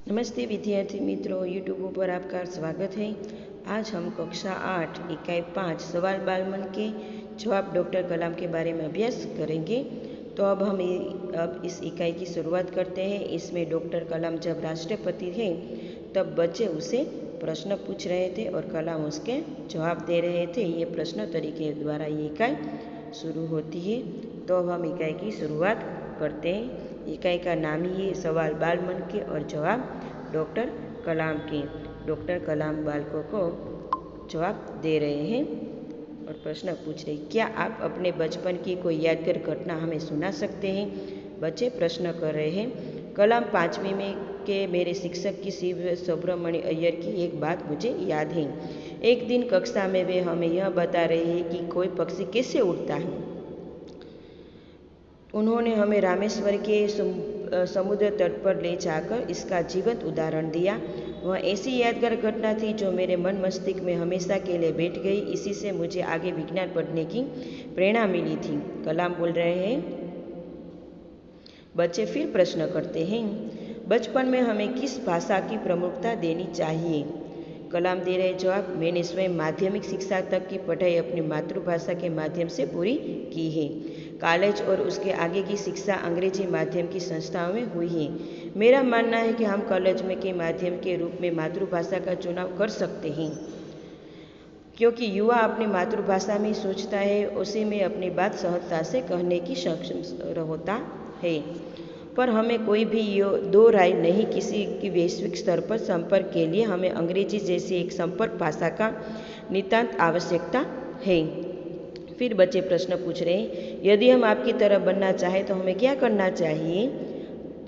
नमस्ते विद्यार्थी मित्रों, यूट्यूब पर आपका स्वागत है। आज हम कक्षा 8 इकाई 5 सवाल बालमन के जवाब डॉक्टर कलाम के बारे में अभ्यास करेंगे। तो अब इस इकाई की शुरुआत करते हैं। इसमें डॉक्टर कलाम जब राष्ट्रपति थे तब बच्चे उसे प्रश्न पूछ रहे थे और कलाम उसके जवाब दे रहे थे। ये प्रश्न तरीके द्वारा ये इकाई शुरू होती है। तो अब हम इकाई की शुरुआत करते हैं। इकाई का नाम ही है सवाल बालमन के और जवाब डॉक्टर कलाम के। डॉक्टर कलाम बालकों को जवाब दे रहे हैं और प्रश्न पूछ रहे हैं, क्या आप अपने बचपन की कोई यादगार घटना हमें सुना सकते हैं? बच्चे प्रश्न कर रहे हैं। कलाम 5वीं में के मेरे शिक्षक की शिव सुब्रमण्य अय्यर की एक बात मुझे याद है। एक दिन कक्षा में वे हमें यह बता रहे हैं कि कोई पक्षी कैसे उड़ता है। उन्होंने हमें रामेश्वर के समुद्र तट पर ले जाकर इसका जीवंत उदाहरण दिया। वह ऐसी यादगार घटना थी जो मेरे मन मस्तिष्क में हमेशा के लिए बैठ गई। इसी से मुझे आगे विज्ञान पढ़ने की प्रेरणा मिली थी। कलाम बोल रहे हैं। बच्चे फिर प्रश्न करते हैं, बचपन में हमें किस भाषा की प्रमुखता देनी चाहिए? कलाम दे रहे जवाब, मैंने स्वयं माध्यमिक शिक्षा तक की पढ़ाई अपनी मातृभाषा के माध्यम से पूरी की है। कॉलेज और उसके आगे की शिक्षा अंग्रेजी माध्यम की संस्थाओं में हुई है। मेरा मानना है कि हम कॉलेज में के माध्यम के रूप में मातृभाषा का चुनाव कर सकते हैं, क्योंकि युवा अपनी मातृभाषा में सोचता है, उसी में अपनी बात सहजता से कहने की सक्षम होता है। पर हमें कोई भी दो राय नहीं, किसी की वैश्विक स्तर पर संपर्क के लिए हमें अंग्रेजी जैसी एक संपर्क भाषा का नितांत आवश्यकता है। फिर बच्चे प्रश्न पूछ रहे हैं, यदि हम आपकी तरह बनना चाहें तो हमें क्या करना चाहिए?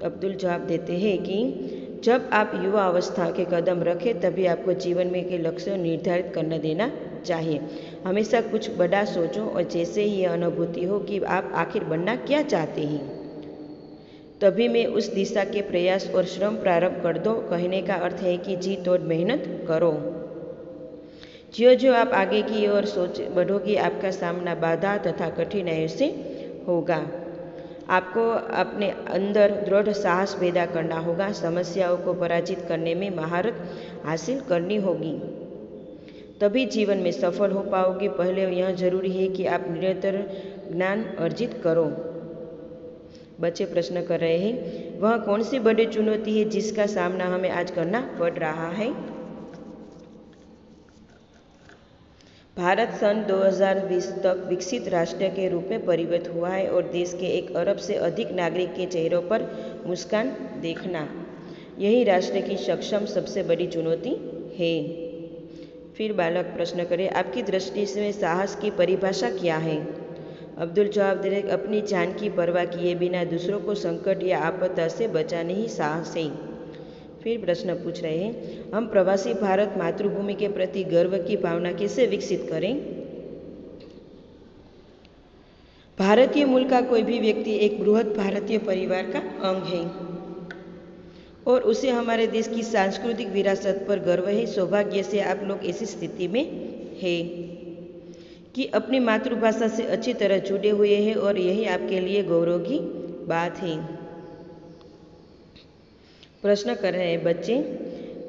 अब्दुल जवाब देते हैं कि जब आप युवा अवस्था के कदम रखें तभी आपको जीवन में के लक्ष्य निर्धारित करने देना चाहिए। हमेशा कुछ बड़ा सोचो और जैसे ही यह अनुभूति हो कि आप आखिर बनना क्या चाहते हैं, तभी में उस दिशा के प्रयास और श्रम प्रारंभ कर दो। कहने का अर्थ है कि जी तोड़ मेहनत करो। जो आप आगे की ओर सोच बढ़ोगी, आपका सामना बाधा तथा कठिनाइयों से होगा। आपको अपने अंदर दृढ़ साहस पैदा करना होगा। समस्याओं को पराजित करने में महारत हासिल करनी होगी, तभी जीवन में सफल हो पाओगे। पहले यह जरूरी है कि आप निरंतर ज्ञान अर्जित करो। बच्चे प्रश्न कर रहे हैं, वह कौन सी बड़ी चुनौती है जिसका सामना हमें आज करना पड़ रहा है? भारत सन 2020 तक विकसित राष्ट्र के रूप में परिवर्तित हुआ है और देश के 1 अरब से अधिक नागरिक के चेहरों पर मुस्कान देखना, यही राष्ट्र की सक्षम सबसे बड़ी चुनौती है। फिर बालक प्रश्न करे, आपकी दृष्टि से साहस की परिभाषा क्या है? अब्दुल जवाब दे रहे, अपनी जान की परवाह किए बिना दूसरों को संकट या आपदा से बचाने ही साहस है। फिर प्रश्न पूछ रहे हैं, हम प्रवासी भारत मातृभूमि के प्रति गर्व की भावना कैसे विकसित करें? भारतीय मूल का कोई भी व्यक्ति एक बृहद भारतीय परिवार का अंग है और उसे हमारे देश की सांस्कृतिक विरासत पर गर्व है। सौभाग्य से आप लोग ऐसी स्थिति में है कि अपनी मातृभाषा से अच्छी तरह जुड़े हुए हैं और यही आपके लिए गौरव की बात है। प्रश्न कर रहे हैं बच्चे,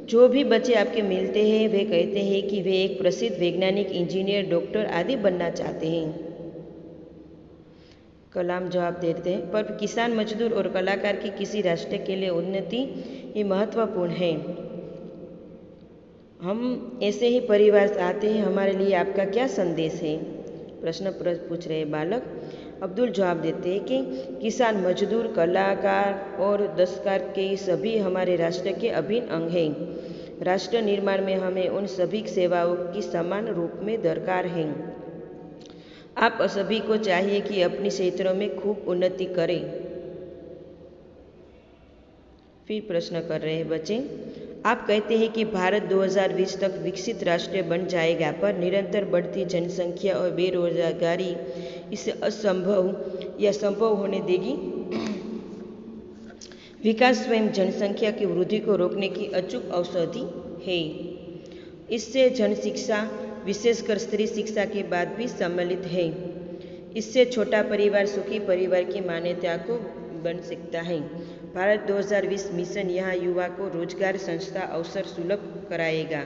जो भी बच्चे आपके मिलते हैं वे कहते हैं कि वे एक प्रसिद्ध वैज्ञानिक, इंजीनियर, डॉक्टर आदि बनना चाहते हैं। कलाम जवाब देते हैं, पर किसान, मजदूर और कलाकार की किसी राष्ट्र के लिए उन्नति ही महत्वपूर्ण है। हम ऐसे ही परिवार से आते हैं, हमारे लिए आपका क्या संदेश है? प्रश्न पूछ रहे बालक। अब्दुल जवाब देते हैं कि किसान, मजदूर, कलाकार और दस्तकार के सभी हमारे राष्ट्र के अभिन्न अंग हैं। राष्ट्र निर्माण में हमें उन सभी सेवाओं की समान रूप में दरकार है। आप सभी को चाहिए कि अपने क्षेत्रों में खूब उन्नति करें। फिर प्रश्न कर रहे हैं बच्चे, आप कहते हैं कि भारत 2020 तक विकसित राष्ट्र बन जाएगा, पर निरंतर बढ़ती जनसंख्या और बेरोजगारी इसे असंभव या संभव होने देगी? विकास स्वयं जनसंख्या की वृद्धि को रोकने की अचूक औषधि है। इससे जन शिक्षा, विशेषकर स्त्री शिक्षा के बाद भी सम्मिलित है। इससे छोटा परिवार सुखी परिवार की मान्यता को बन सकता है। भारत 2020 मिशन यहाँ युवा को रोजगार संस्था अवसर सुलभ कराएगा।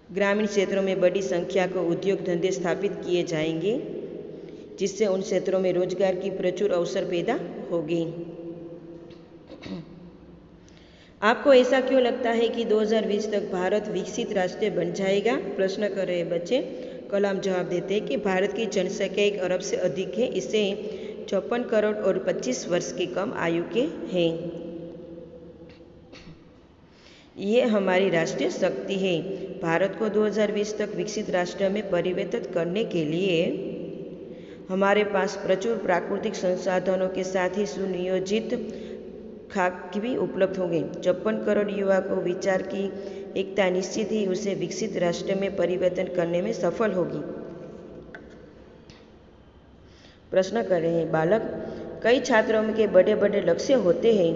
ग्रामीण क्षेत्रों में बड़ी संख्या को उद्योग धंधे स्थापित किए जाएंगे, जिससे उन क्षेत्रों में रोजगार की प्रचुर अवसर पैदा होगी। आपको ऐसा क्यों लगता है कि 2020 तक भारत विकसित राष्ट्र बन जाएगा? प्रश्न कर रहे बच्चे। कलाम जवाब देते हैं कि भारत की जनसंख्या 1 अरब से अधिक है। इसे 54 करोड़ और 25 वर्ष की कम आयु के हैं। ये हमारी राष्ट्रीय शक्ति है। भारत को 2020 तक विकसित राष्ट्र में परिवर्तित करने के लिए हमारे पास प्रचुर प्राकृतिक संसाधनों के साथ ही सुनियोजित खाक भी उपलब्ध होंगे। 54 करोड़ युवा को विचार की एकता निश्चित ही उसे विकसित राष्ट्र में परिवर्तन करने में सफल होगी। प्रश्न कर रहे हैं बालक। कई छात्रों के बड़े बड़े लक्ष्य होते हैं,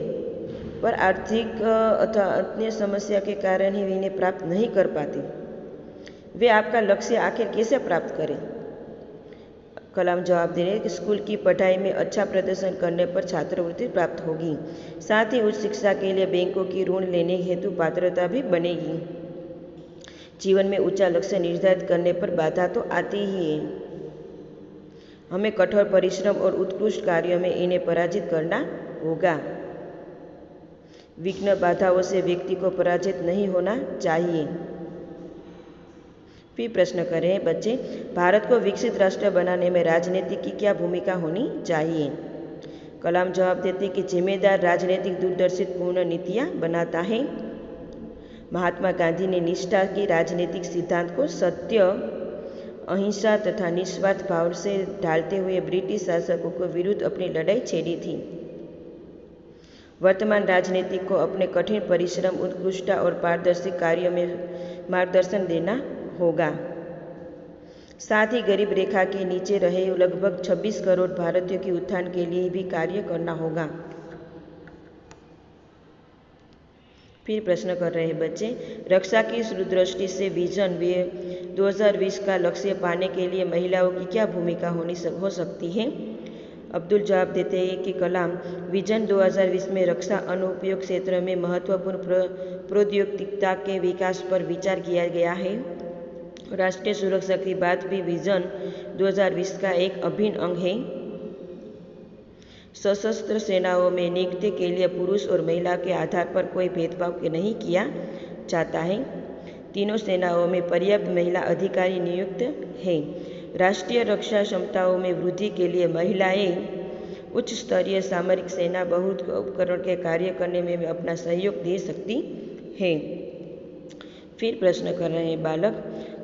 पर आर्थिक अथवा अन्य समस्या के कारण ही इन्हें प्राप्त नहीं कर पाते। वे आपका लक्ष्य आखिर कैसे प्राप्त करें? कलाम जवाब दे रहे हैं कि स्कूल की पढ़ाई में अच्छा प्रदर्शन करने पर छात्रवृत्ति प्राप्त होगी। साथ ही उच्च शिक्षा के लिए बैंकों की ऋण लेने हेतु पात्रता भी बनेगी। जीवन में ऊंचा लक्ष्य निर्धारित करने पर बाधा तो आती ही है। हमें कठोर परिश्रम और उत्कृष्ट कार्यों में इन्हें पराजित करना होगा। विघ्न बाधाओं से व्यक्ति को पराजित नहीं होना चाहिए। फिर प्रश्न करें बच्चे। भारत को विकसित राष्ट्र बनाने में राजनीति की क्या भूमिका होनी चाहिए? कलाम जवाब देते कि जिम्मेदार राजनीतिक दूरदर्शित पूर्ण नीतियाँ बनाता है। महात्मा गांधी ने निष्ठा की राजनीतिक सिद्धांत को सत्य, अहिंसा तथा निस्वार्थ भाव से ढालते हुए ब्रिटिश शासकों के विरुद्ध अपनी लड़ाई छेड़ी थी। वर्तमान राजनीतिक को अपने कठिन परिश्रम, उत्कृष्टता और पारदर्शी कार्यों में मार्गदर्शन देना होगा। साथ ही गरीब रेखा के नीचे रहे लगभग 26 करोड़ भारतीयों के उत्थान के लिए भी कार्य करना होगा। फिर प्रश्न कर रहे हैं बच्चे। रक्षा की दृष्टि से विजन 2020 का लक्ष्य पाने के लिए महिलाओं की क्या भूमिका हो सकती है? अब्दुल जवाब देते हैं कि कलाम विजन 2020 में रक्षा अनुप्रयोग क्षेत्र में महत्वपूर्ण प्रौद्योगिकता के विकास पर विचार किया गया है। राष्ट्रीय सुरक्षा की बात भी विजन 2020 का एक अभिन्न अंग है। सशस्त्र सेनाओं में नियुक्ति के लिए पुरुष और महिला के आधार पर कोई भेदभाव नहीं किया जाता है। तीनों सेनाओं में पर्याप्त महिला अधिकारी नियुक्त हैं। राष्ट्रीय रक्षा क्षमताओं में वृद्धि के लिए महिलाएं उच्च स्तरीय सामरिक सेना बहुत उपकरण के कार्य करने में अपना सहयोग दे सकती हैं। फिर प्रश्न कर रहे हैं बालक।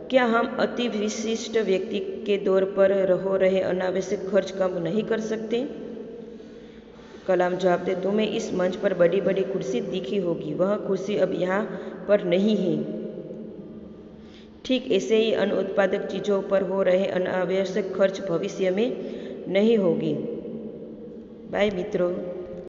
क्या हम अति विशिष्ट व्यक्ति के दौर पर हो रहे अनावश्यक खर्च कम नहीं कर सकते? कलाम जवाब दे तुम्हें इस मंच पर बड़ी बड़ी कुर्सी दिखी होगी, वह कुर्सी अब यहाँ पर नहीं है। ठीक ऐसे ही अन्य उत्पादक चीज़ों पर हो रहे अनावश्यक खर्च भविष्य में नहीं होगी। बाय मित्रों।